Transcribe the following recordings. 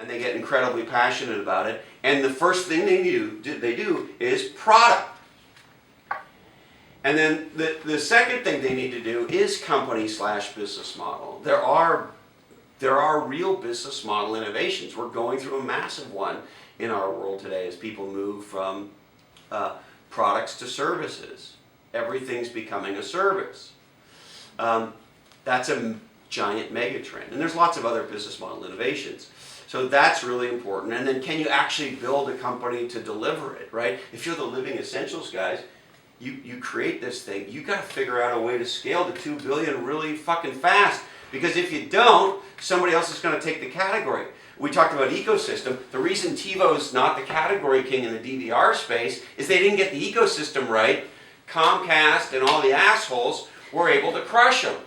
and they get incredibly passionate about it. And the first thing they do is product. And then the second thing they need to do is company/business model. There are real business model innovations. We're going through a massive one in our world today as people move from products to services. Everything's becoming a service. That's a giant mega trend. And there's lots of other business model innovations. So that's really important. And then can you actually build a company to deliver it, right? If you're the living essentials guys, you create this thing, you got to figure out a way to scale to 2 billion really fucking fast. Because if you don't, somebody else is going to take the category. We talked about ecosystem. The reason TiVo's not the category king in the DVR space is they didn't get the ecosystem right. Comcast and all the assholes were able to crush them,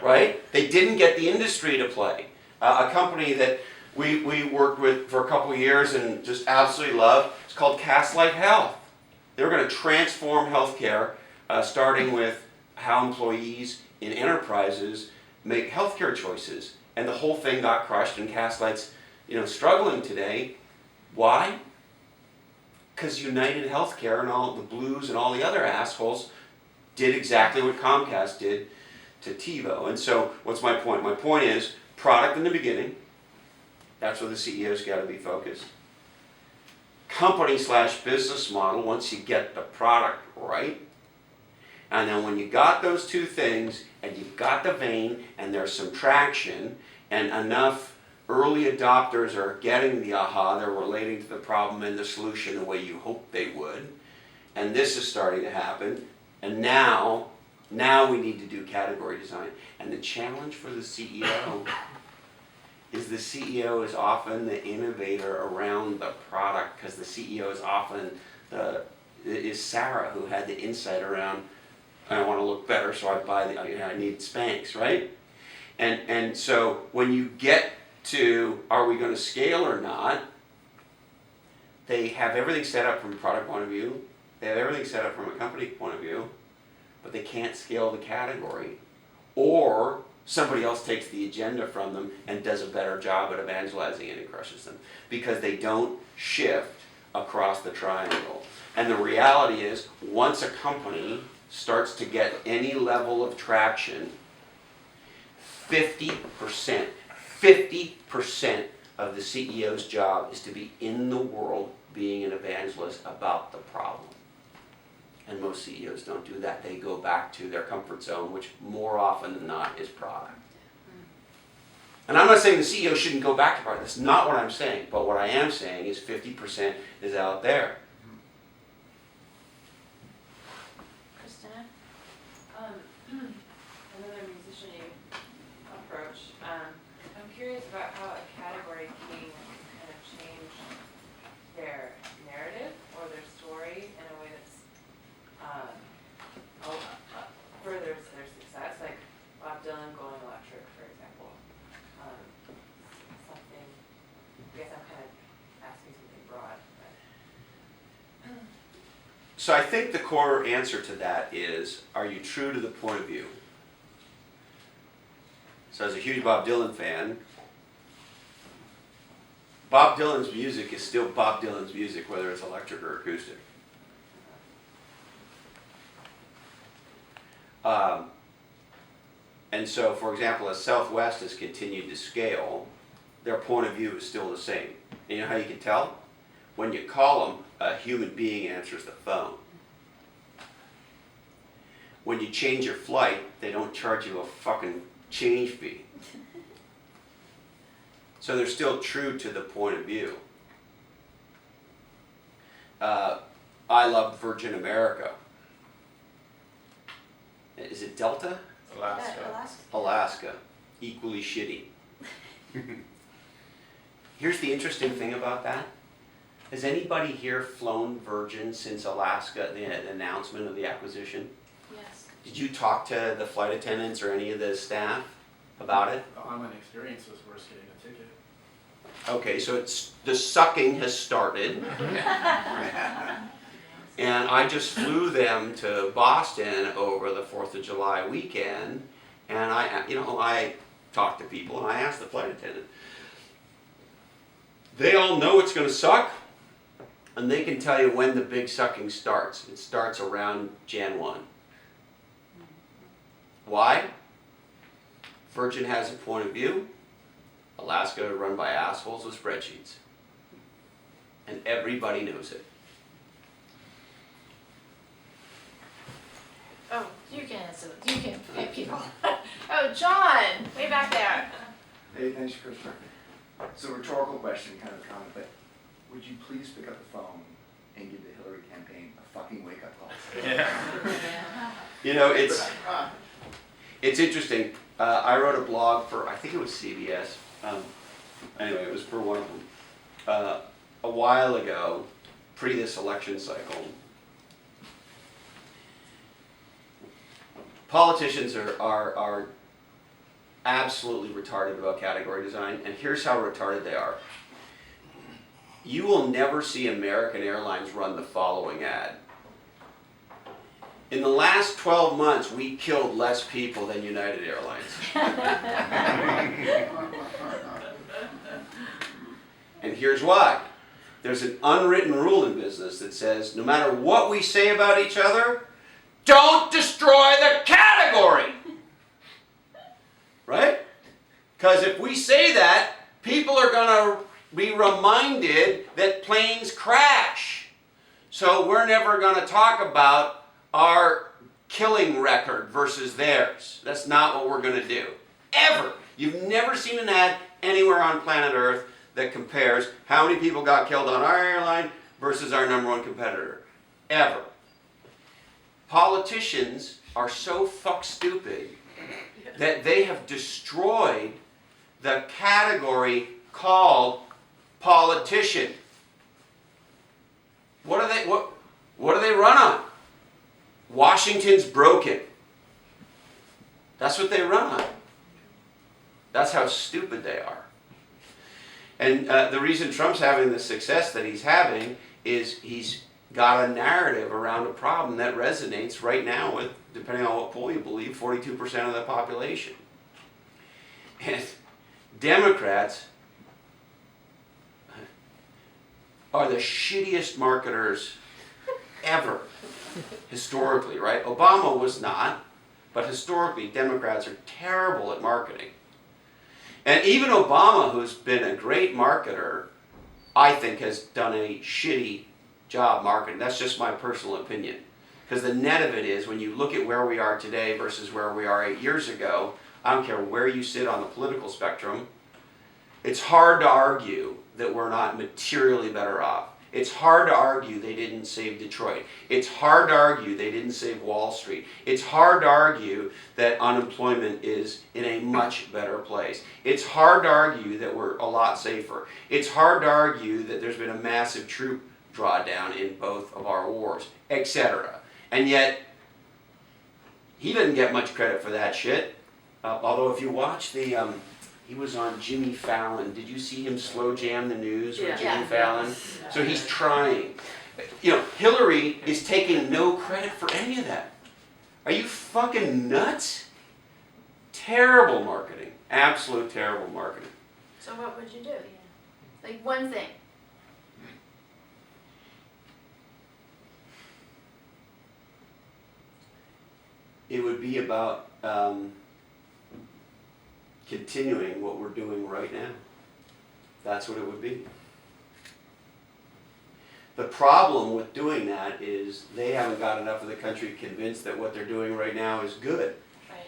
right? They didn't get the industry to play. A company that we worked with for a couple of years and just absolutely love, it's called Castlight Health. They were going to transform healthcare, starting with how employees in enterprises make healthcare choices. And the whole thing got crushed, and Castlight's struggling today. Why? Because United Healthcare and all the Blues and all the other assholes did exactly what Comcast did to TiVo. And so what's my point? My point is product in the beginning. That's where the CEO's got to be focused. Company/business model once you get the product right. And then when you got those two things and you've got the vein and there's some traction and enough early adopters are getting the aha, they're relating to the problem and the solution the way you hoped they would, and this is starting to happen, and now we need to do category design. And the challenge for the CEO is the CEO is often the innovator around the product, because the CEO is often is Sarah who had the insight around, I want to look better, so I need Spanx, right? And so when you get to, are we going to scale or not, they have everything set up from a product point of view, they have everything set up from a company point of view, but they can't scale the category. Or somebody else takes the agenda from them and does a better job at evangelizing it and crushes them, because they don't shift across the triangle. And the reality is, once a company starts to get any level of traction, 50% of the CEO's job is to be in the world being an evangelist about the problem. And most CEOs don't do that. They go back to their comfort zone, which more often than not is product. And I'm not saying the CEO shouldn't go back to product. That's not what I'm saying. But what I am saying is 50% is out there. Christina? Another musician approach. I'm curious about how a category king kind of changed their narrative or their story in a way that's furthers their success, like Bob Dylan going electric, for example. Something, I guess I'm kind of asking something broad. But. So I think the core answer to that is, are you true to the point of view? So as a huge Bob Dylan fan, Bob Dylan's music is still Bob Dylan's music, whether it's electric or acoustic. And so, for example, as Southwest has continued to scale, their point of view is still the same. And you know how you can tell? When you call them, a human being answers the phone. When you change your flight, they don't charge you a fucking change fee. So they're still true to the point of view. I love Virgin America. Is it Delta? Alaska. Equally shitty. Here's the interesting thing about that. Has anybody here flown Virgin since Alaska, the announcement of the acquisition? Yes. Did you talk to the flight attendants or any of the staff about it? My experience was worse getting a ticket. Okay, so the sucking has started. And I just flew them to Boston over the 4th of July weekend, and I talked to people and I asked the flight attendant, They all know it's going to suck, and they can tell you when the big sucking starts. It starts around Jan 1. Why? Virgin has a point of view. Alaska is run by assholes with spreadsheets. And everybody knows it. Oh, you can pick people. Oh, John, way back there. Hey, thanks, Christopher. So rhetorical question, kind of a comment, but would you please pick up the phone and give the Hillary campaign a fucking wake-up call? You know, it's interesting. I wrote a blog for, I think it was CBS. Anyway, it was for one of them. A while ago, pre this election cycle. Politicians are absolutely retarded about category design, and here's how retarded they are. You will never see American Airlines run the following ad. In the last 12 months, we killed less people than United Airlines. And here's why. There's an unwritten rule in business that says no matter what we say about each other, don't destroy the category. Right? Because if we say that, people are going to be reminded that planes crash. So we're never going to talk about our killing record versus theirs. That's not what we're going to do. Ever. You've never seen an ad anywhere on planet Earth that compares how many people got killed on our airline versus our number one competitor. Ever. Politicians are so fuck stupid that they have destroyed the category called politician. What do they run on? Washington's broken. That's what they run on. That's how stupid they are. And the reason Trump's having the success that he's having is he's got a narrative around a problem that resonates right now with, depending on what poll you believe, 42% of the population. And Democrats are the shittiest marketers ever, historically, right? Obama was not, but historically, Democrats are terrible at marketing. And even Obama, who's been a great marketer, I think has done a shitty job marketing. That's just my personal opinion. Because the net of it is, when you look at where we are today versus where we are 8 years ago, I don't care where you sit on the political spectrum, it's hard to argue that we're not materially better off. It's hard to argue they didn't save Detroit. It's hard to argue they didn't save Wall Street. It's hard to argue that unemployment is in a much better place. It's hard to argue that we're a lot safer. It's hard to argue that there's been a massive troop drawdown in both of our wars, etc. And yet, he didn't get much credit for that shit. Although if you watch the, he was on Jimmy Fallon. Did you see him slow jam the news with Jimmy Fallon? So he's trying. You know, Hillary is taking no credit for any of that. Are you fucking nuts? Terrible marketing. Absolute terrible marketing. So what would you do? Like one thing. It would be about continuing what we're doing right now. That's what it would be. The problem with doing that is they haven't got enough of the country convinced that what they're doing right now is good. Right.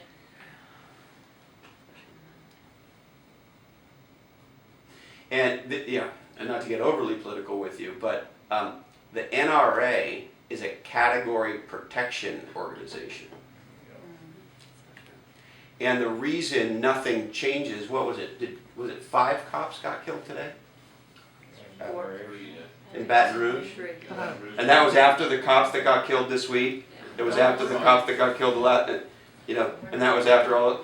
And and not to get overly political with you, but the NRA is a category protection organization. And the reason nothing changes, what was it? Was it 5 cops got killed today? In Baton Rouge? And that was after the cops that got killed this week. It was after the cops that got killed and that was after all,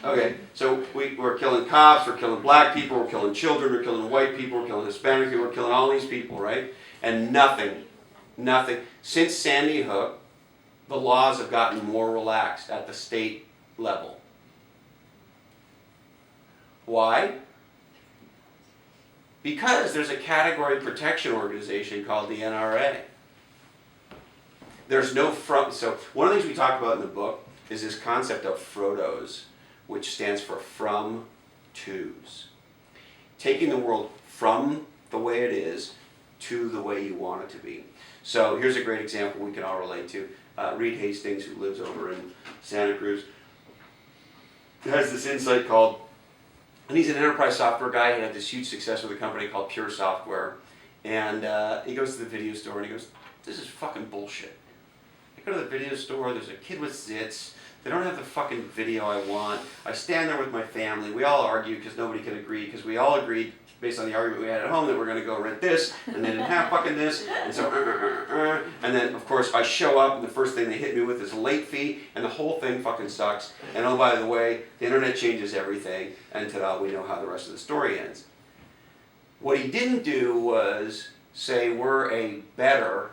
okay, so we're killing cops, we're killing black people, we're killing children, we're killing white people, we're killing Hispanic people, we're killing all these people, right? And nothing. Since Sandy Hook, the laws have gotten more relaxed at the state level. Why? Because there's a category protection organization called the NRA. There's no from, so one of the things we talk about in the book is this concept of Frodos, which stands for from tos. Taking the world from the way it is to the way you want it to be. So here's a great example we can all relate to. Reed Hastings, who lives over in Santa Cruz, has this insight called, and he's an enterprise software guy. He had this huge success with a company called Pure Software. And he goes to the video store and he goes, this is fucking bullshit. I go to the video store, there's a kid with zits. They don't have the fucking video I want. I stand there with my family. We all argue because nobody can agree, because we all agreed based on the argument we had at home that we're going to go rent this, and they didn't have fucking this, and so, and then of course I show up, and the first thing they hit me with is a late fee, and the whole thing fucking sucks. And oh, by the way, the internet changes everything, and ta-da, we know how the rest of the story ends. What he didn't do was say we're a better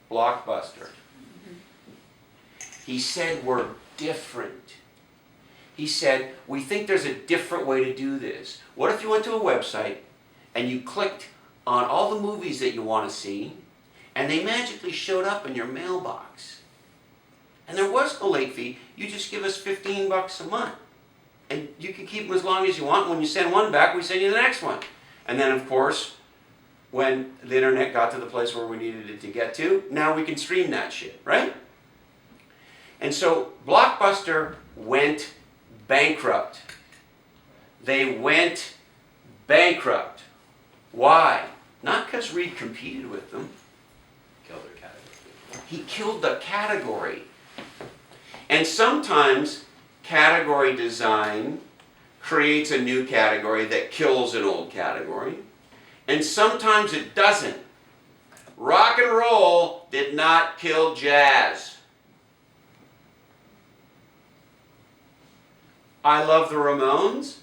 Blockbuster. He said we're different. He said, we think there's a different way to do this. What if you went to a website and you clicked on all the movies that you want to see, and they magically showed up in your mailbox? And there was no late fee. You just give us $15 a month. And you can keep them as long as you want. When you send one back, we send you the next one. And then, of course, when the internet got to the place where we needed it to get to, now we can stream that shit, right? And so Blockbuster went bankrupt. They went bankrupt. Why? Not because Reed competed with them. Killed their category. He killed the category. And sometimes category design creates a new category that kills an old category. And sometimes it doesn't. Rock and roll did not kill jazz. I love the Ramones,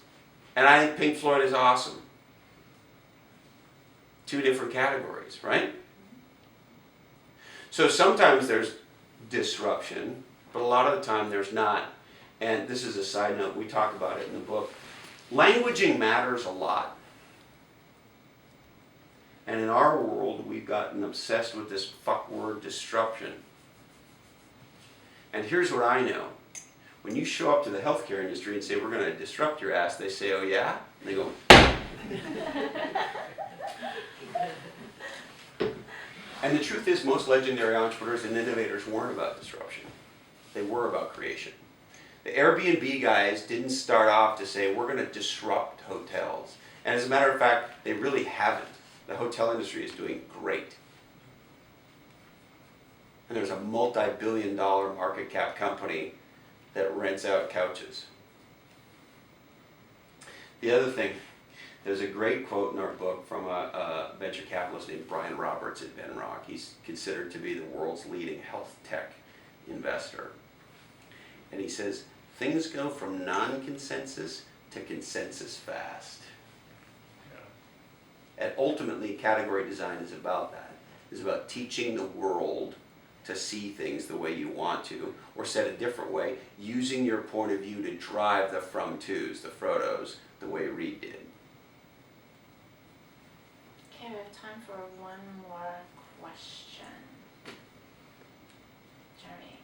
and I think Pink Floyd is awesome. Two different categories, right? So sometimes there's disruption, but a lot of the time there's not. And this is a side note, we talk about it in the book. Languaging matters a lot. And in our world, we've gotten obsessed with this fuck word disruption. And here's what I know. When you show up to the healthcare industry and say, we're going to disrupt your ass, they say, oh yeah? And they go, and the truth is, most legendary entrepreneurs and innovators weren't about disruption. They were about creation. The Airbnb guys didn't start off to say, we're going to disrupt hotels. And as a matter of fact, they really haven't. The hotel industry is doing great. And there's a multi-billion-dollar market cap company that rents out couches. The other thing, there's a great quote in our book from a venture capitalist named Brian Roberts at Venrock. He's considered to be the world's leading health tech investor. And he says, things go from non-consensus to consensus fast. And ultimately, category design is about that. It's about teaching the world to see things the way you want to, or said a different way, using your point of view to drive the from-tos, the Frodos, the way Reed did. Okay, we have time for one more question. Jeremy.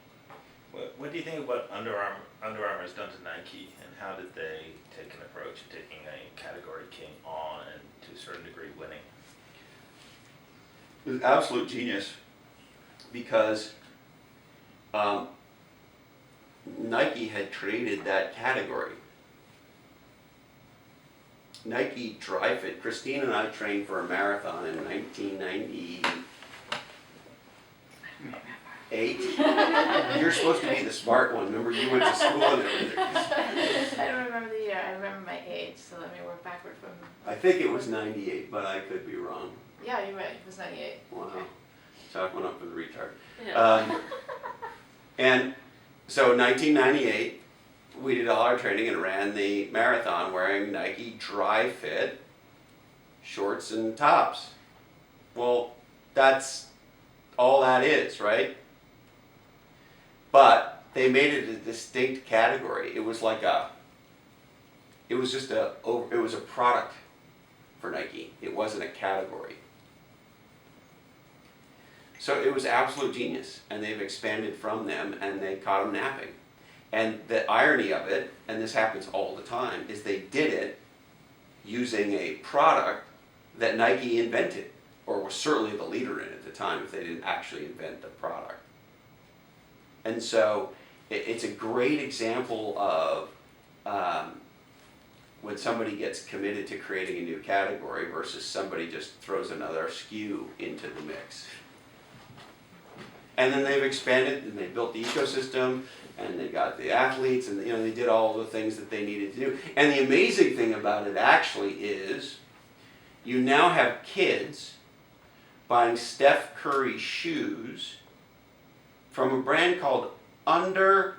What do you think about Under Armour's done to Nike, and how did they take an approach of taking a category king on and to a certain degree winning? It was absolute genius, because Nike had created that category. Nike Dry Fit. Christine and I trained for a marathon in 1998. You're supposed to be the smart one. Remember, you went to school and everything. I don't remember the year. I remember my age, so let me work backward from. I think it was 98, but I could be wrong. Yeah, you're right. It was 98. Wow. Okay. Chalk one up for the retard. Yeah. And so 1998, we did all our training and ran the marathon wearing Nike Dry Fit shorts and tops. Well, that's all that is, right? But they made it a distinct category. It was like it was a product for Nike. wasn't a category. So it was absolute genius, and they've expanded from them, and they caught them napping. And the irony of it, and this happens all the time, is they did it using a product that Nike invented, or was certainly the leader in at the time if they didn't actually invent the product. And so it's a great example of when somebody gets committed to creating a new category versus somebody just throws another SKU into the mix. And then they've expanded and they built the ecosystem and they got the athletes and they did all the things that they needed to do. And the amazing thing about it actually is you now have kids buying Steph Curry shoes from a brand called Under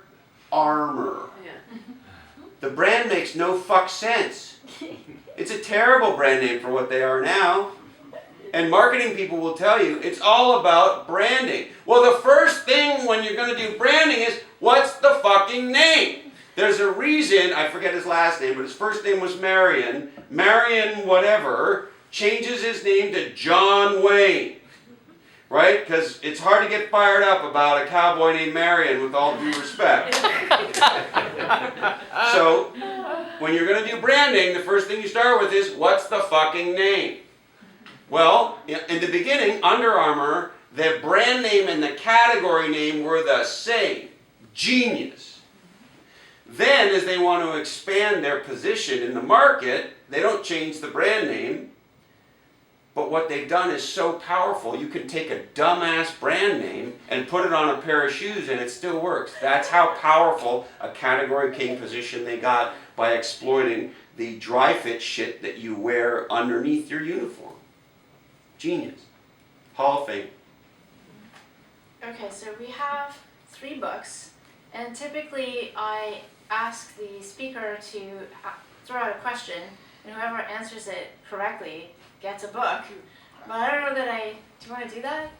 Armour. Yeah. The brand makes no fuck sense. It's a terrible brand name for what they are now. And marketing people will tell you it's all about branding. Well, the first thing when you're going to do branding is, what's the fucking name? There's a reason, I forget his last name, but his first name was Marion. Marion whatever changes his name to John Wayne. Right? Because it's hard to get fired up about a cowboy named Marion, with all due respect. So, when you're going to do branding, the first thing you start with is, what's the fucking name? Well, in the beginning, Under Armour, the brand name and the category name were the same. Genius. Then, as they want to expand their position in the market, they don't change the brand name. But what they've done is so powerful, you can take a dumbass brand name and put it on a pair of shoes and it still works. That's how powerful a category king position they got by exploiting the dry fit shit that you wear underneath your uniform. Genius. Hall of Fame. Okay, so we have 3 books, and typically I ask the speaker to throw out a question, and whoever answers it correctly gets a book. But I don't know that do you want to do that?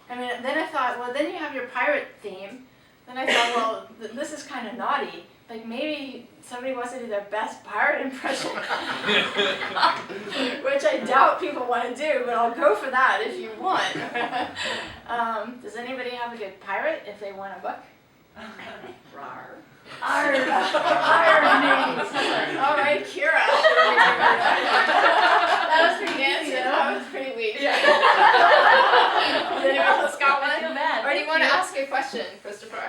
I mean, then I thought, well, then you have your pirate theme. Then I thought, well, this is kind of naughty. Like, maybe somebody wants to do their best pirate impression. Which I doubt people want to do, but I'll go for that if you want. Does anybody have a good pirate if they want a book? Rawr. Arr, all right, Kira. That was pretty fancy. That was pretty weak. Yeah. Does anyone else got one? I feel bad. Or do you want to ask a question, Christopher?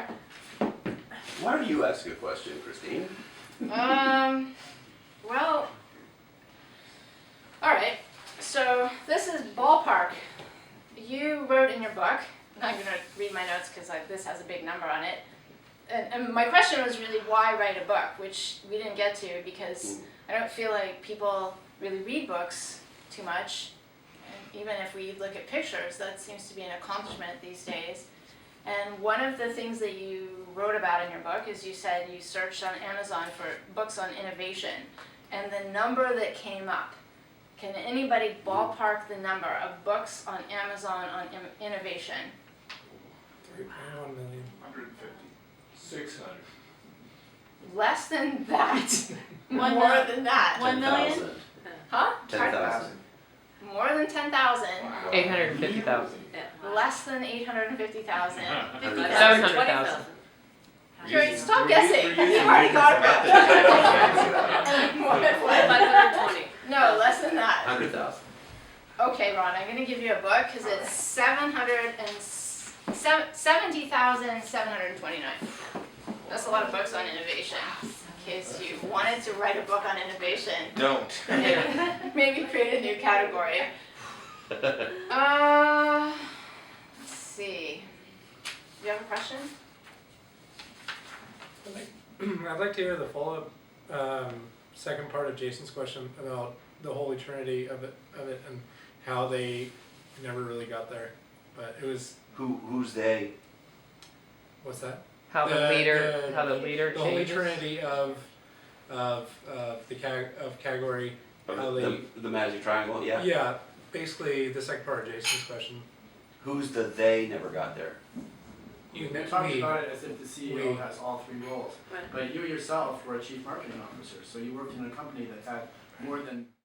Why don't you ask a question, Christine? Well, all right. So this is ballpark. You wrote in your book, I'm going to read my notes because this has a big number on it. And my question was really why write a book, which we didn't get to because I don't feel like people really read books too much. And even if we look at pictures, that seems to be an accomplishment these days. And one of the things that you wrote about in your book is you said you searched on Amazon for books on innovation. And the number that came up, can anybody ballpark the number of books on Amazon on innovation? 3.1 million. 150. 600. Less than that. One More mil- than that. 1 million? 10,000. Huh? 10,000. More than 10,000. 850,000. Less than 850,000. 700,000. Yuri, stop guessing. You've already got it. More than what? 520. No, less than that. 100,000. Okay, Ron, I'm going to give you a book because it's 70,729. That's a lot of books on innovation. In case you wanted to write a book on innovation, Don't. maybe create a new category. Let's see. Do you have a question? I'd like to hear the follow-up second part of Jason's question about the holy trinity of it and how they never really got there. But it was, Who's they? what's that? How the leader The holy changes. trinity of category. How they, The magic triangle, yeah. yeah, basically the second part of Jason's question. Who's the they never got there? You We next talked me. about it as if the CEO we- has all 3 roles, Right. but you yourself were a chief marketing officer, so you worked in a company that had more than